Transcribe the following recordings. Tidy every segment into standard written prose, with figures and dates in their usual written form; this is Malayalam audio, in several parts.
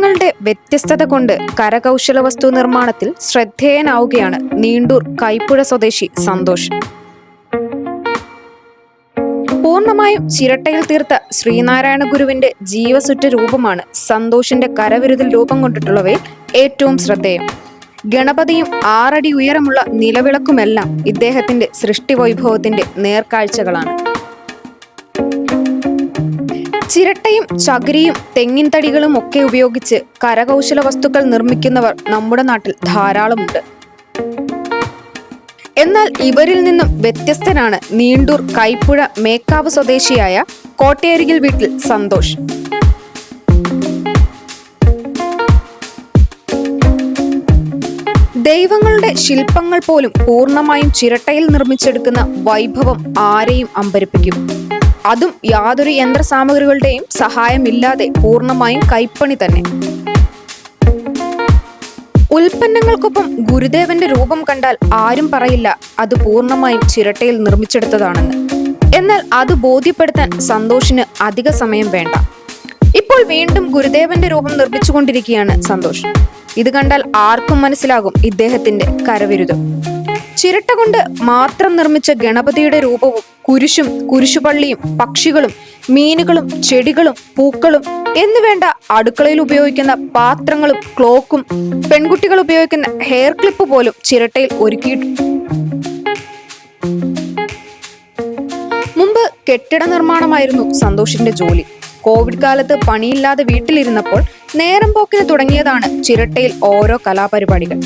ദൈവങ്ങളുടെ വ്യത്യസ്തത കൊണ്ട് കരകൗശല വസ്തു നിർമ്മാണത്തിൽ ശ്രദ്ധേയനാവുകയാണ് നീണ്ടൂർ കൈപ്പുഴ സ്വദേശി സന്തോഷ്. പൂർണ്ണമായും ചിരട്ടയിൽ തീർത്ത ശ്രീനാരായണ ഗുരുവിന്റെ ജീവസുറ്റ രൂപമാണ് സന്തോഷിന്റെ കരവിരുതിൽ രൂപം കൊണ്ടിട്ടുള്ളവയിൽ ഏറ്റവും ശ്രദ്ധേയം. ഗണപതിയും 6 അടി ഉയരമുള്ള നിലവിളക്കുമെല്ലാം ഇദ്ദേഹത്തിന്റെ സൃഷ്ടിവൈഭവത്തിന്റെ നേർക്കാഴ്ചകളാണ്. ചിരട്ടയും ചകിരിയും തെങ്ങിൻ തടികളും ഒക്കെ ഉപയോഗിച്ച് കരകൗശല വസ്തുക്കൾ നിർമ്മിക്കുന്നവർ നമ്മുടെ നാട്ടിൽ ധാരാളമുണ്ട്. എന്നാൽ ഇവരിൽ നിന്നും വ്യത്യസ്തനാണ് നീണ്ടൂർ കൈപ്പുഴ മേക്കാവ് സ്വദേശിയായ കോട്ടയരികിൽ വീട്ടിൽ സന്തോഷ്. ദൈവങ്ങളുടെ ശില്പങ്ങൾ പോലും പൂർണ്ണമായും ചിരട്ടയിൽ നിർമ്മിച്ചെടുക്കുന്ന വൈഭവം ആരെയും അമ്പരപ്പിക്കും. അതും യാതൊരു യന്ത്ര സാമഗ്രികളുടെയും സഹായമില്ലാതെ പൂർണ്ണമായും കൈപ്പണി തന്നെ. ഉൽപ്പന്നങ്ങൾക്കൊപ്പം ഗുരുദേവന്റെ രൂപം കണ്ടാൽ ആരും പറയില്ല അത് പൂർണ്ണമായും ചിരട്ടയിൽ നിർമ്മിച്ചെടുത്തതാണെന്ന്. എന്നാൽ അത് ബോധ്യപ്പെടുത്താൻ സന്തോഷിന് അധിക സമയം വേണ്ട. ഇപ്പോൾ വീണ്ടും ഗുരുദേവന്റെ രൂപം നിർമ്മിച്ചുകൊണ്ടിരിക്കുകയാണ് സന്തോഷ്. ഇത് കണ്ടാൽ ആർക്കും മനസ്സിലാകും ഇദ്ദേഹത്തിന്റെ കരവിരുത്. ചിരട്ട കൊണ്ട് മാത്രം നിർമ്മിച്ച ഗണപതിയുടെ രൂപവും കുരിശും കുരിശുപള്ളിയും പക്ഷികളും മീനുകളും ചെടികളും പൂക്കളും എന്നുവേണ്ട അടുക്കളയിൽ ഉപയോഗിക്കുന്ന പാത്രങ്ങളും ക്ലോക്കും പെൺകുട്ടികൾ ഉപയോഗിക്കുന്ന ഹെയർ ക്ലിപ്പ് പോലും ചിരട്ടയിൽ ഒരുക്കിയിട്ടുണ്ട്. മുമ്പ് കെട്ടിട നിർമ്മാണമായിരുന്നു സന്തോഷിന്റെ ജോലി. കോവിഡ് കാലത്ത് പണിയില്ലാതെ വീട്ടിലിരുന്നപ്പോൾ നേരം പോക്കിന് തുടങ്ങിയതാണ് ചിരട്ടയിൽ ഓരോ കലാപരിപാടികൾ.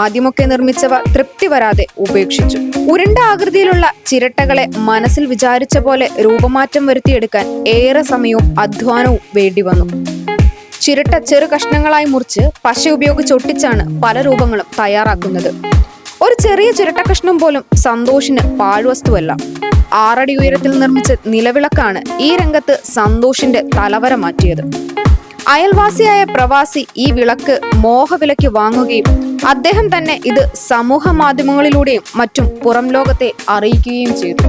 ആദ്യമൊക്കെ നിർമ്മിച്ചവ തൃപ്തി വരാതെ ഉപേക്ഷിച്ചു. ഉരുണ്ട ആകൃതിയിലുള്ള ചിരട്ടകളെ മനസ്സിൽ വിചാരിച്ച പോലെ രൂപമാറ്റം വരുത്തിയെടുക്കാൻ ഏറെ സമയവും അധ്വാനവും വേണ്ടി വന്നു. ചിരട്ട ചെറു കഷ്ണങ്ങളായി മുറിച്ച് പശ ഉപയോഗിച്ച് ഒട്ടിച്ചാണ് പല രൂപങ്ങളും തയ്യാറാക്കുന്നത്. ഒരു ചെറിയ ചിരട്ട കഷ്ണം പോലും സന്തോഷിന് പാഴ്വസ്തുവല്ല. 6 അടി ഉയരത്തിൽ നിർമ്മിച്ച നിലവിളക്കാണ് ഈ രംഗത്ത് സന്തോഷിന്റെ തലവര മാറ്റിയത്. അയൽവാസിയായ പ്രവാസി ഈ വിളക്ക് മോഹവിലയ്ക്ക് വാങ്ങുകയും അദ്ദേഹം തന്നെ ഇത് സമൂഹ മാധ്യമങ്ങളിലൂടെയും മറ്റും പുറം ലോകത്തെ അറിയിക്കുകയും ചെയ്തു.